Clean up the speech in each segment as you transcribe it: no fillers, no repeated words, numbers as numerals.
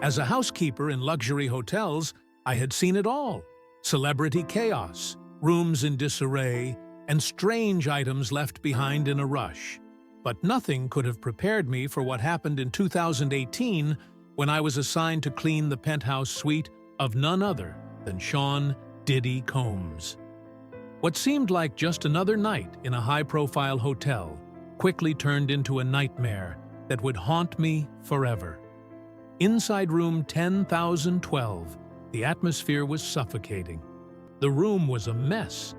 As a housekeeper in luxury hotels, I had seen it all: celebrity chaos, rooms in disarray, and strange items left behind in a rush. But nothing could have prepared me for what happened in 2018 when I was assigned to clean the penthouse suite of none other than Sean "Diddy" Combs. What seemed like just another night in a high-profile hotel quickly turned into a nightmare that would haunt me forever. Inside room 10,012, the atmosphere was suffocating. The room was a mess,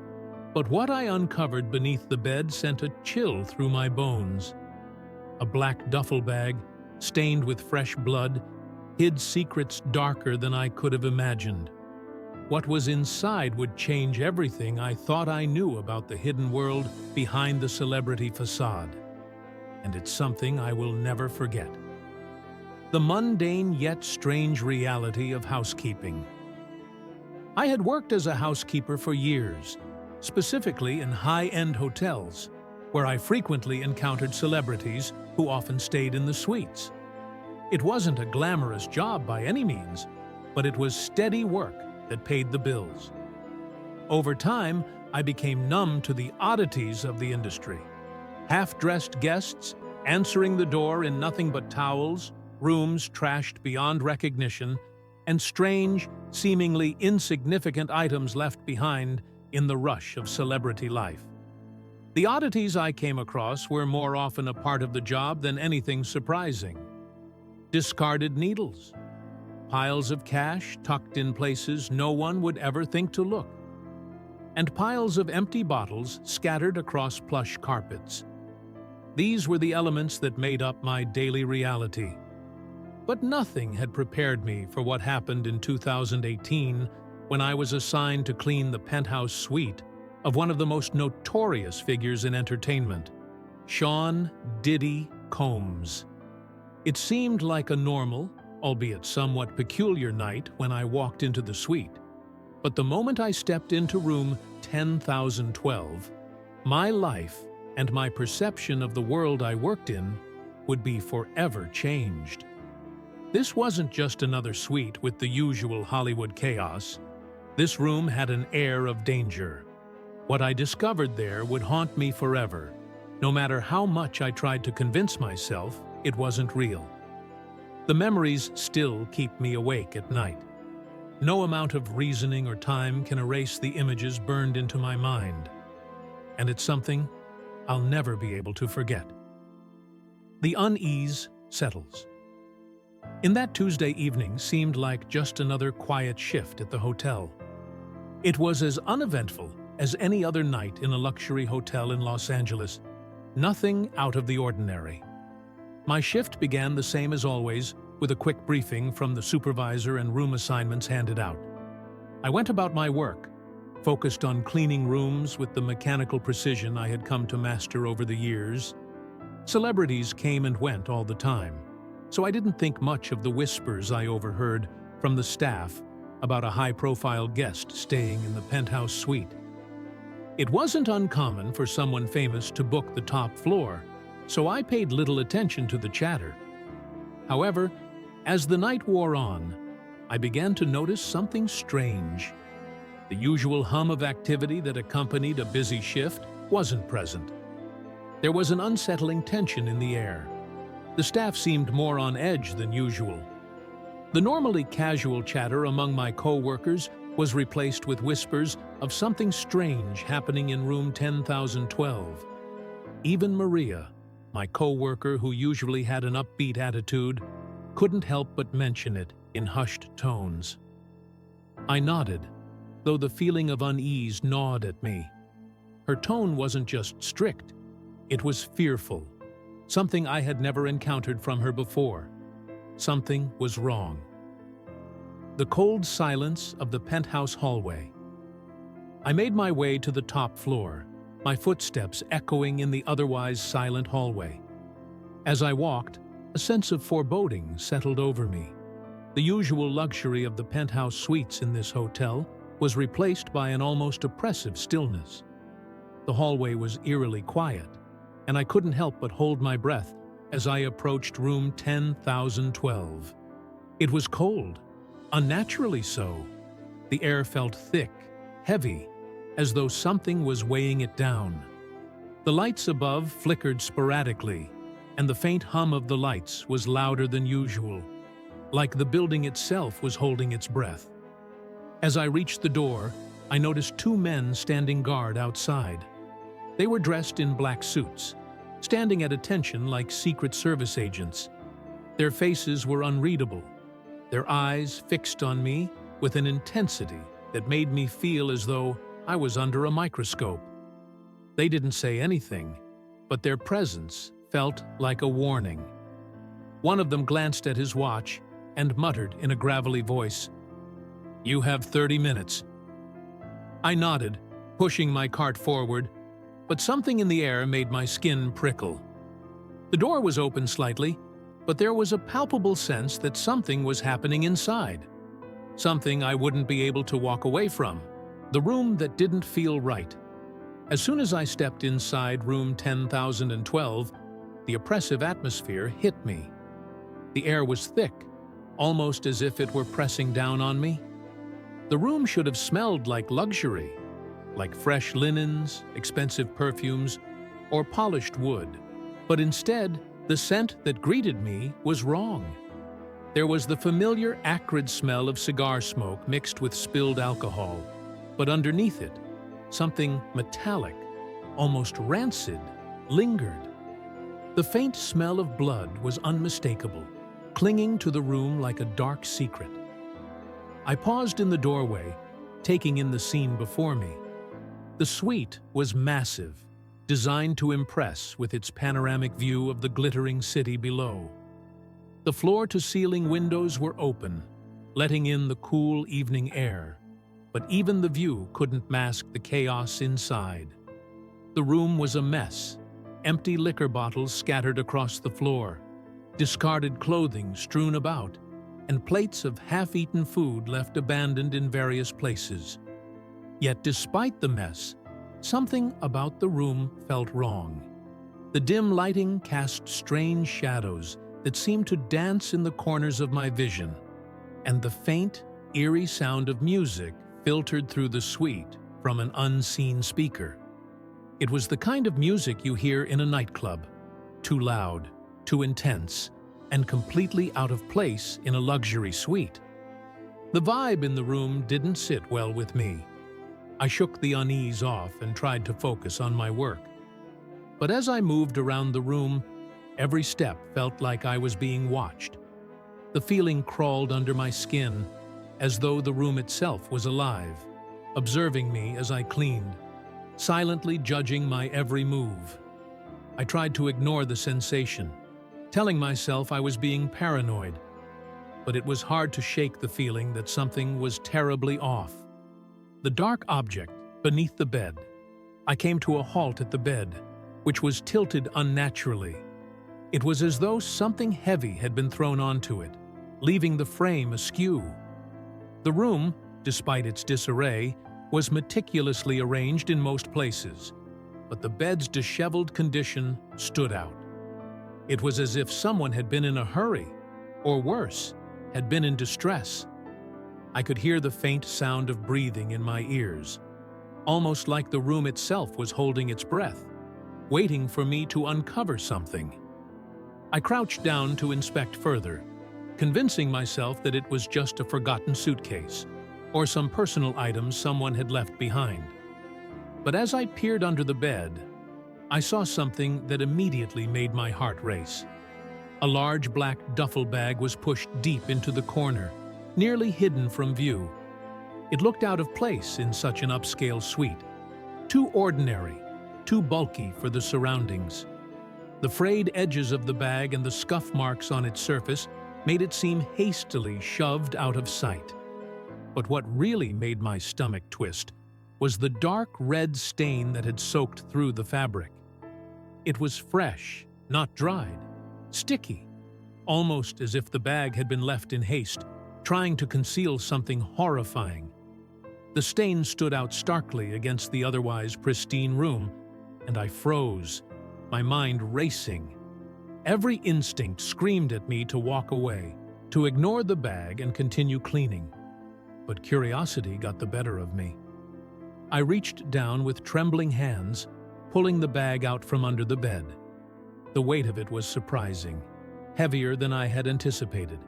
but what I uncovered beneath the bed sent a chill through my bones. A black duffel bag, stained with fresh blood, hid secrets darker than I could have imagined. What was inside would change everything I thought I knew about the hidden world behind the celebrity facade. And it's something I will never forget. The mundane yet strange reality of housekeeping. I had worked as a housekeeper for years, specifically in high-end hotels, where I frequently encountered celebrities who often stayed in the suites. It wasn't a glamorous job by any means, but it was steady work that paid the bills. Over time, I became numb to the oddities of the industry. Half-dressed guests answering the door in nothing but towels, rooms trashed beyond recognition, and strange, seemingly insignificant items left behind in the rush of celebrity life. The oddities I came across were more often a part of the job than anything surprising. Discarded needles, piles of cash tucked in places no one would ever think to look, and piles of empty bottles scattered across plush carpets. These were the elements that made up my daily reality. But nothing had prepared me for what happened in 2018 when I was assigned to clean the penthouse suite of one of the most notorious figures in entertainment, Sean "Diddy" Combs. It seemed like a normal, albeit somewhat peculiar night when I walked into the suite. But the moment I stepped into room 10,012, my life and my perception of the world I worked in would be forever changed. This wasn't just another suite with the usual Hollywood chaos. This room had an air of danger. What I discovered there would haunt me forever, no matter how much I tried to convince myself it wasn't real. The memories still keep me awake at night. No amount of reasoning or time can erase the images burned into my mind. And it's something I'll never be able to forget. The unease settles. In that Tuesday evening seemed like just another quiet shift at the hotel. It was as uneventful as any other night in a luxury hotel in Los Angeles. Nothing out of the ordinary. My shift began the same as always, with a quick briefing from the supervisor and room assignments handed out. I went about my work, focused on cleaning rooms with the mechanical precision I had come to master over the years. Celebrities came and went all the time, so I didn't think much of the whispers I overheard from the staff about a high-profile guest staying in the penthouse suite. It wasn't uncommon for someone famous to book the top floor, so I paid little attention to the chatter. However, as the night wore on, I began to notice something strange. The usual hum of activity that accompanied a busy shift wasn't present. There was an unsettling tension in the air. The staff seemed more on edge than usual. The normally casual chatter among my co-workers was replaced with whispers of something strange happening in room 10,012. Even Maria, my co-worker who usually had an upbeat attitude, couldn't help but mention it in hushed tones. I nodded, though the feeling of unease gnawed at me. Her tone wasn't just strict, it was fearful, something I had never encountered from her before. Something was wrong. The cold silence of the penthouse hallway. I made my way to the top floor, my footsteps echoing in the otherwise silent hallway. As I walked, a sense of foreboding settled over me. The usual luxury of the penthouse suites in this hotel was replaced by an almost oppressive stillness. The hallway was eerily quiet, and I couldn't help but hold my breath as I approached room 10,012. It was cold, unnaturally so. The air felt thick, heavy, as though something was weighing it down. The lights above flickered sporadically, and the faint hum of the lights was louder than usual, like the building itself was holding its breath. As I reached the door, I noticed two men standing guard outside. They were dressed in black suits, standing at attention like Secret Service agents. Their faces were unreadable, their eyes fixed on me with an intensity that made me feel as though I was under a microscope. They didn't say anything, but their presence felt like a warning. One of them glanced at his watch and muttered in a gravelly voice, "You have 30 minutes." I nodded, pushing my cart forward, but something in the air made my skin prickle. The door was open slightly, but there was a palpable sense that something was happening inside. Something I wouldn't be able to walk away from. The room that didn't feel right. As soon as I stepped inside room 10,012, the oppressive atmosphere hit me. The air was thick, almost as if it were pressing down on me. The room should have smelled like luxury, like fresh linens, expensive perfumes, or polished wood. But instead, the scent that greeted me was wrong. There was the familiar acrid smell of cigar smoke mixed with spilled alcohol, but underneath it, something metallic, almost rancid, lingered. The faint smell of blood was unmistakable, clinging to the room like a dark secret. I paused in the doorway, taking in the scene before me. The suite was massive, designed to impress with its panoramic view of the glittering city below. The floor-to-ceiling windows were open, letting in the cool evening air, but even the view couldn't mask the chaos inside. The room was a mess, empty liquor bottles scattered across the floor, discarded clothing strewn about, and plates of half-eaten food left abandoned in various places. Yet despite the mess, something about the room felt wrong. The dim lighting cast strange shadows that seemed to dance in the corners of my vision, and the faint, eerie sound of music filtered through the suite from an unseen speaker. It was the kind of music you hear in a nightclub, too loud, too intense, and completely out of place in a luxury suite. The vibe in the room didn't sit well with me. I shook the unease off and tried to focus on my work. But as I moved around the room, every step felt like I was being watched. The feeling crawled under my skin, as though the room itself was alive, observing me as I cleaned, silently judging my every move. I tried to ignore the sensation, telling myself I was being paranoid, but it was hard to shake the feeling that something was terribly off. The dark object beneath the bed. I came to a halt at the bed, which was tilted unnaturally. It was as though something heavy had been thrown onto it, leaving the frame askew. The room, despite its disarray, was meticulously arranged in most places, but the bed's disheveled condition stood out. It was as if someone had been in a hurry, or worse, had been in distress. I could hear the faint sound of breathing in my ears, almost like the room itself was holding its breath, waiting for me to uncover something. I crouched down to inspect further, convincing myself that it was just a forgotten suitcase, or some personal items someone had left behind. But as I peered under the bed, I saw something that immediately made my heart race. A large black duffel bag was pushed deep into the corner, nearly hidden from view. It looked out of place in such an upscale suite, too ordinary, too bulky for the surroundings. The frayed edges of the bag and the scuff marks on its surface made it seem hastily shoved out of sight. But what really made my stomach twist was the dark red stain that had soaked through the fabric. It was fresh, not dried, sticky, almost as if the bag had been left in haste, trying to conceal something horrifying. The stain stood out starkly against the otherwise pristine room, and I froze, my mind racing. Every instinct screamed at me to walk away, to ignore the bag and continue cleaning. But curiosity got the better of me. I reached down with trembling hands, pulling the bag out from under the bed. The weight of it was surprising, heavier than I had anticipated.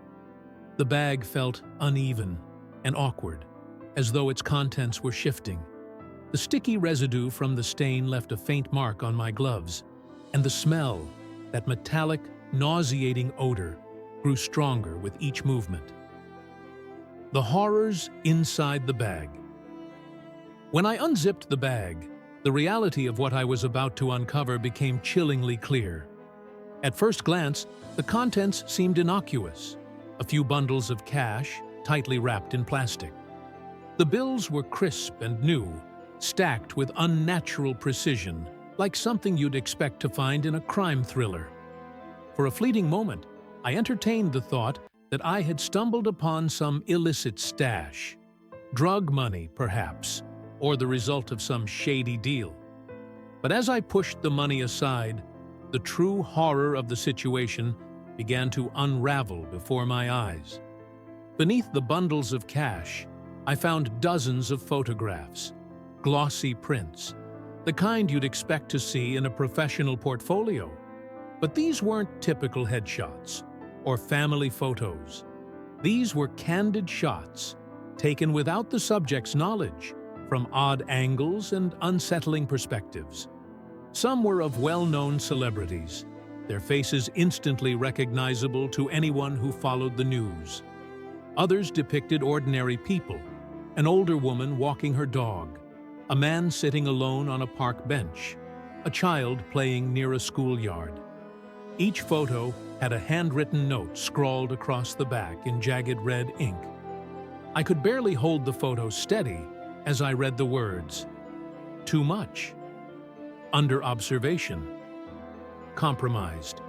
The bag felt uneven and awkward, as though its contents were shifting. The sticky residue from the stain left a faint mark on my gloves, and the smell, that metallic, nauseating odor, grew stronger with each movement. The horrors inside the bag. When I unzipped the bag, the reality of what I was about to uncover became chillingly clear. At first glance, the contents seemed innocuous. A few bundles of cash, tightly wrapped in plastic. The bills were crisp and new, stacked with unnatural precision, like something you'd expect to find in a crime thriller. For a fleeting moment, I entertained the thought that I had stumbled upon some illicit stash. Drug money, perhaps, or the result of some shady deal. But as I pushed the money aside, the true horror of the situation began to unravel before my eyes. Beneath the bundles of cash, I found dozens of photographs, glossy prints, the kind you'd expect to see in a professional portfolio. But these weren't typical headshots or family photos. These were candid shots, taken without the subject's knowledge, from odd angles and unsettling perspectives. Some were of well-known celebrities, their faces instantly recognizable to anyone who followed the news. Others depicted ordinary people, an older woman walking her dog, a man sitting alone on a park bench, a child playing near a schoolyard. Each photo had a handwritten note scrawled across the back in jagged red ink. I could barely hold the photo steady as I read the words, "Too much," "Under observation," "Compromised."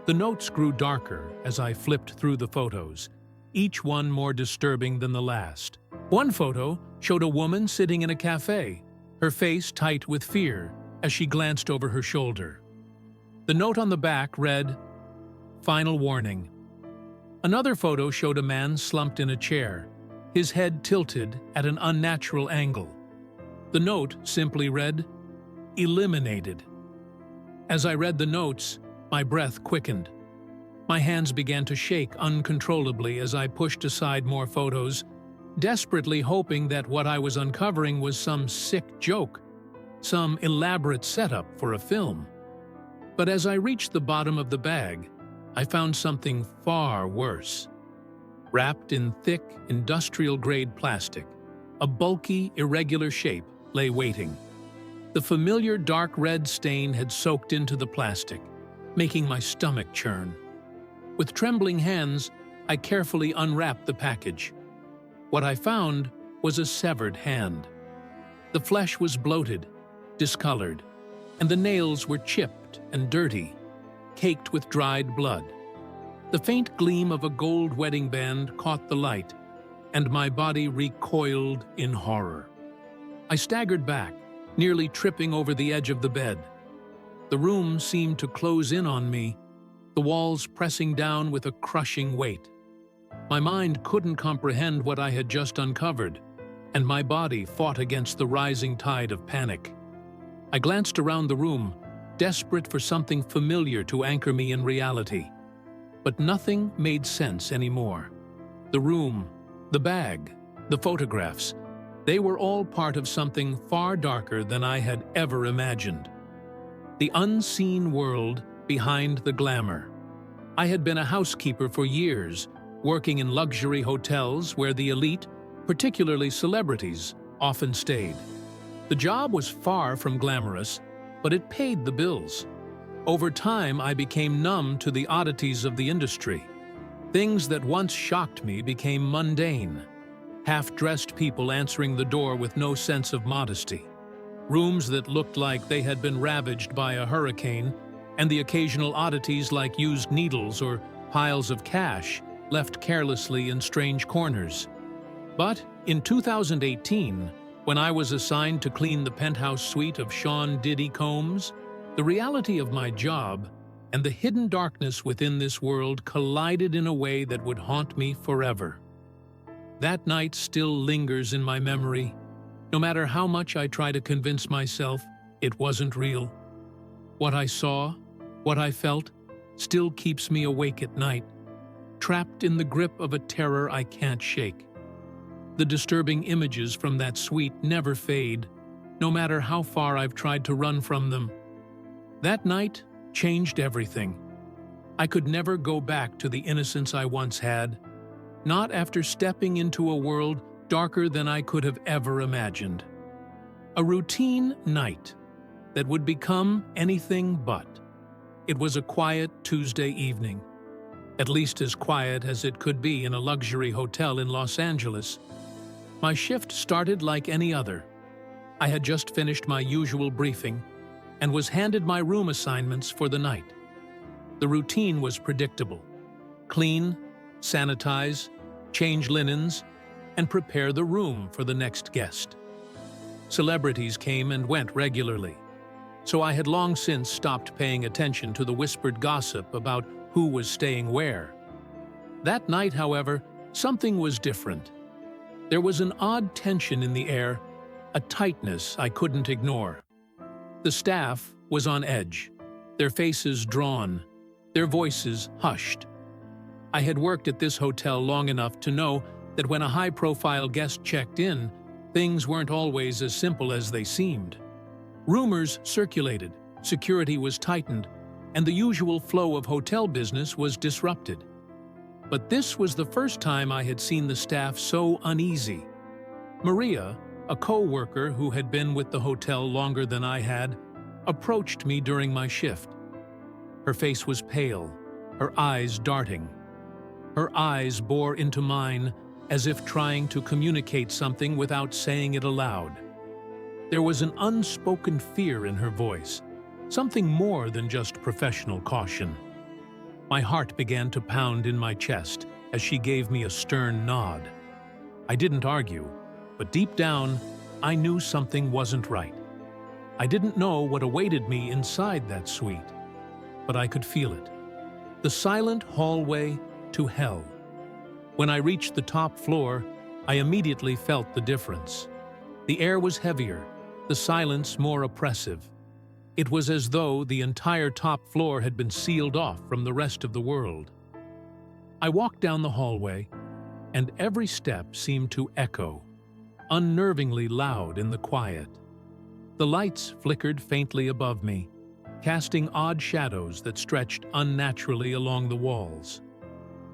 The notes grew darker as I flipped through the photos, each one more disturbing than the last. One photo showed a woman sitting in a cafe, her face tight with fear as she glanced over her shoulder. The note on the back read, "Final warning." Another photo showed a man slumped in a chair, his head tilted at an unnatural angle. The note simply read, "Eliminated." As I read the notes, my breath quickened. My hands began to shake uncontrollably as I pushed aside more photos, desperately hoping that what I was uncovering was some sick joke, some elaborate setup for a film. But as I reached the bottom of the bag, I found something far worse. Wrapped in thick, industrial-grade plastic, a bulky, irregular shape lay waiting. The familiar dark red stain had soaked into the plastic, making my stomach churn. With trembling hands, I carefully unwrapped the package. What I found was a severed hand. The flesh was bloated, discolored, and the nails were chipped and dirty, caked with dried blood. The faint gleam of a gold wedding band caught the light, and my body recoiled in horror. I staggered back, nearly tripping over the edge of the bed. The room seemed to close in on me, the walls pressing down with a crushing weight. My mind couldn't comprehend what I had just uncovered, and my body fought against the rising tide of panic. I glanced around the room, desperate for something familiar to anchor me in reality. But nothing made sense anymore. The room, the bag, the photographs, they were all part of something far darker than I had ever imagined. The unseen world behind the glamour. I had been a housekeeper for years, working in luxury hotels where the elite, particularly celebrities, often stayed. The job was far from glamorous, but it paid the bills. Over time, I became numb to the oddities of the industry. Things that once shocked me became mundane. Half-dressed people answering the door with no sense of modesty. Rooms that looked like they had been ravaged by a hurricane, and the occasional oddities like used needles or piles of cash left carelessly in strange corners. But in 2018, when I was assigned to clean the penthouse suite of Diddy Combs, the reality of my job and the hidden darkness within this world collided in a way that would haunt me forever. That night still lingers in my memory. No matter how much I try to convince myself it wasn't real. What I saw, what I felt, still keeps me awake at night, trapped in the grip of a terror I can't shake. The disturbing images from that suite never fade, no matter how far I've tried to run from them. That night changed everything. I could never go back to the innocence I once had, not after stepping into a world darker than I could have ever imagined. A routine night that would become anything but. It was a quiet Tuesday evening, at least as quiet as it could be in a luxury hotel in Los Angeles. My shift started like any other. I had just finished my usual briefing and was handed my room assignments for the night. The routine was predictable. Clean, sanitize, change linens, and prepare the room for the next guest. Celebrities came and went regularly, so I had long since stopped paying attention to the whispered gossip about who was staying where. That night, however, something was different. There was an odd tension in the air, a tightness I couldn't ignore. The staff was on edge, their faces drawn, their voices hushed. I had worked at this hotel long enough to know that when a high-profile guest checked in, things weren't always as simple as they seemed. Rumors circulated, security was tightened, and the usual flow of hotel business was disrupted. But this was the first time I had seen the staff so uneasy. Maria, a co-worker who had been with the hotel longer than I had, approached me during my shift. Her face was pale, her eyes darting. Her eyes bore into mine as if trying to communicate something without saying it aloud. There was an unspoken fear in her voice, something more than just professional caution. My heart began to pound in my chest as she gave me a stern nod. I didn't argue, but deep down, I knew something wasn't right. I didn't know what awaited me inside that suite, but I could feel it. The silent hallway to hell. When I reached the top floor, I immediately felt the difference. The air was heavier, the silence more oppressive. It was as though the entire top floor had been sealed off from the rest of the world. I walked down the hallway, and every step seemed to echo, unnervingly loud in the quiet. The lights flickered faintly above me, casting odd shadows that stretched unnaturally along the walls.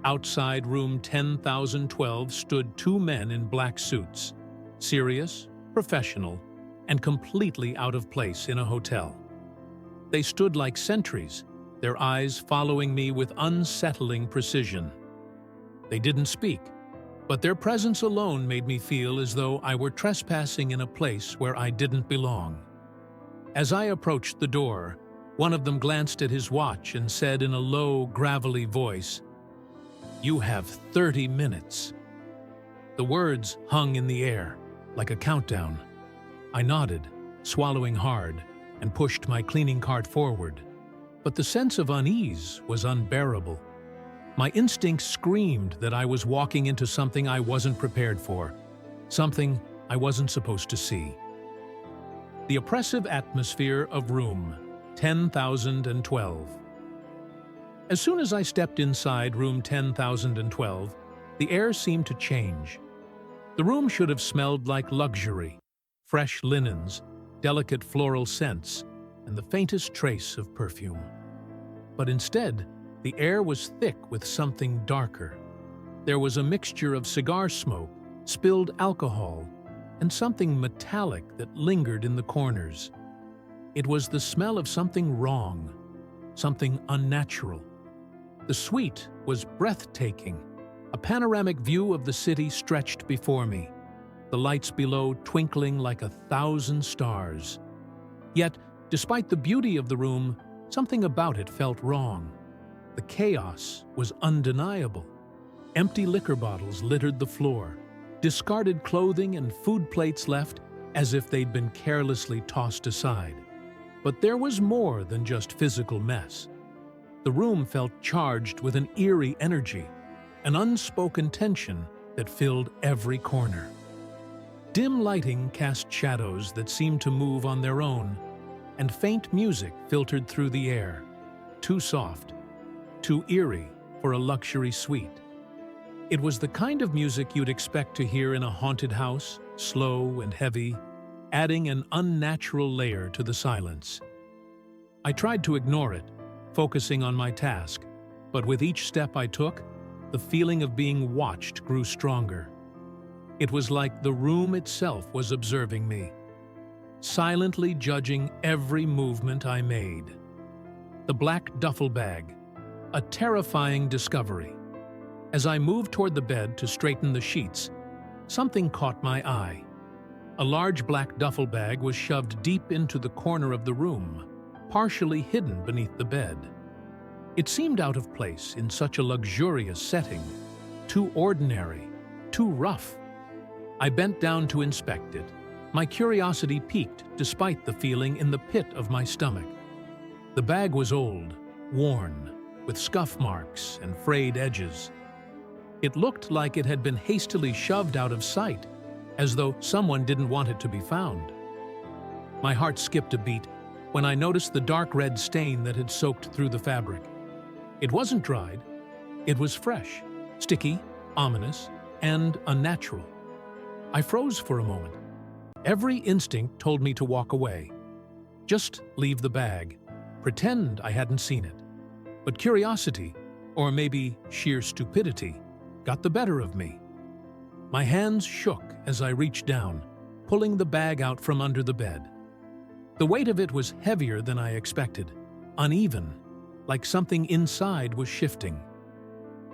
Outside room 10,012 stood two men in black suits, serious, professional, and completely out of place in a hotel. They stood like sentries, their eyes following me with unsettling precision. They didn't speak, but their presence alone made me feel as though I were trespassing in a place where I didn't belong. As I approached the door, one of them glanced at his watch and said in a low, gravelly voice, "You have 30 minutes." The words hung in the air, like a countdown. I nodded, swallowing hard, and pushed my cleaning cart forward. But the sense of unease was unbearable. My instincts screamed that I was walking into something I wasn't prepared for, something I wasn't supposed to see. The oppressive atmosphere of room 10,012. As soon as I stepped inside room 10,012, the air seemed to change. The room should have smelled like luxury, fresh linens, delicate floral scents, and the faintest trace of perfume. But instead, the air was thick with something darker. There was a mixture of cigar smoke, spilled alcohol, and something metallic that lingered in the corners. It was the smell of something wrong, something unnatural. The suite was breathtaking. A panoramic view of the city stretched before me, the lights below twinkling like 1,000 stars. Yet, despite the beauty of the room, something about it felt wrong. The chaos was undeniable. Empty liquor bottles littered the floor, discarded clothing and food plates left as if they'd been carelessly tossed aside. But there was more than just physical mess. The room felt charged with an eerie energy, an unspoken tension that filled every corner. Dim lighting cast shadows that seemed to move on their own, and faint music filtered through the air, too soft, too eerie for a luxury suite. It was the kind of music you'd expect to hear in a haunted house, slow and heavy, adding an unnatural layer to the silence. I tried to ignore it, focusing on my task, but with each step I took, the feeling of being watched grew stronger. It was like the room itself was observing me, silently judging every movement I made. The black duffel bag, a terrifying discovery. As I moved toward the bed to straighten the sheets, something caught my eye. A large black duffel bag was shoved deep into the corner of the room, partially hidden beneath the bed. It seemed out of place in such a luxurious setting, too ordinary, too rough. I bent down to inspect it. My curiosity piqued despite the feeling in the pit of my stomach. The bag was old, worn, with scuff marks and frayed edges. It looked like it had been hastily shoved out of sight, as though someone didn't want it to be found. My heart skipped a beat when I noticed the dark red stain that had soaked through the fabric. It wasn't dried. It was fresh, sticky, ominous, and unnatural. I froze for a moment. Every instinct told me to walk away. Just leave the bag. Pretend I hadn't seen it. But curiosity, or maybe sheer stupidity, got the better of me. My hands shook as I reached down, pulling the bag out from under the bed. The weight of it was heavier than I expected, uneven, like something inside was shifting.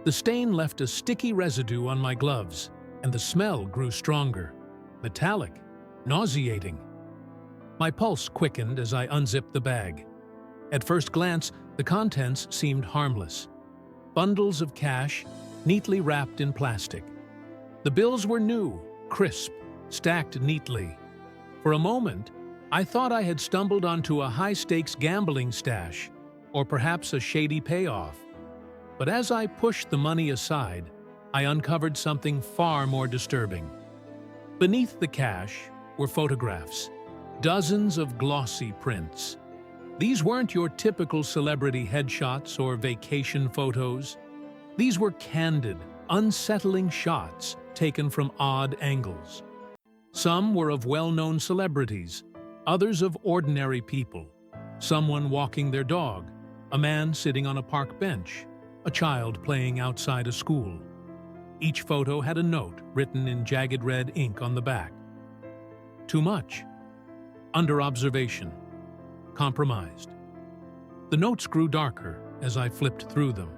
The stain left a sticky residue on my gloves, and the smell grew stronger, metallic, nauseating. My pulse quickened as I unzipped the bag. At first glance, the contents seemed harmless. Bundles of cash, neatly wrapped in plastic. The bills were new, crisp, stacked neatly. For a moment, I thought I had stumbled onto a high-stakes gambling stash, or perhaps a shady payoff. But as I pushed the money aside, I uncovered something far more disturbing. Beneath the cash were photographs, dozens of glossy prints. These weren't your typical celebrity headshots or vacation photos. These were candid, unsettling shots taken from odd angles. Some were of well-known celebrities, others of ordinary people. Someone walking their dog, a man sitting on a park bench, a child playing outside a school. Each photo had a note written in jagged red ink on the back. Too much. Under observation. Compromised. The notes grew darker as I flipped through them.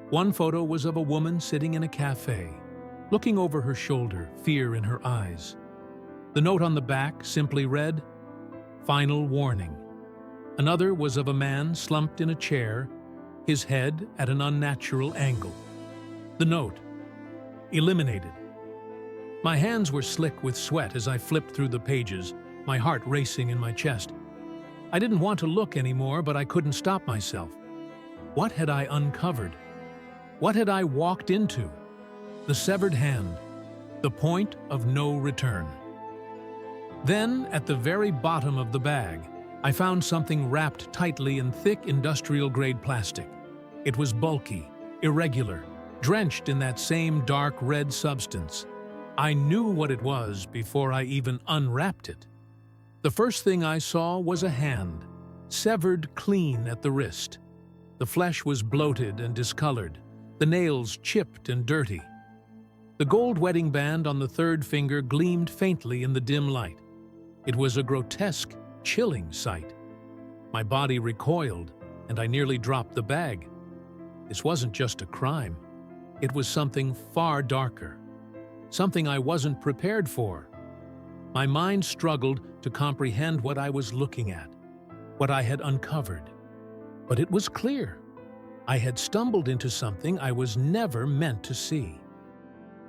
One photo was of a woman sitting in a cafe, looking over her shoulder, fear in her eyes. The note on the back simply read, "Final warning." Another was of a man slumped in a chair, his head at an unnatural angle. The note, eliminated. My hands were slick with sweat as I flipped through the pages, my heart racing in my chest. I didn't want to look anymore, but I couldn't stop myself. What had I uncovered? What had I walked into? The severed hand, the point of no return. Then, at the very bottom of the bag, I found something wrapped tightly in thick industrial-grade plastic. It was bulky, irregular, drenched in that same dark red substance. I knew what it was before I even unwrapped it. The first thing I saw was a hand, severed clean at the wrist. The flesh was bloated and discolored, the nails chipped and dirty. The gold wedding band on the third finger gleamed faintly in the dim light. It was a grotesque, chilling sight. My body recoiled, and I nearly dropped the bag. This wasn't just a crime. It was something far darker, something I wasn't prepared for. My mind struggled to comprehend what I was looking at, what I had uncovered. But it was clear. I had stumbled into something I was never meant to see.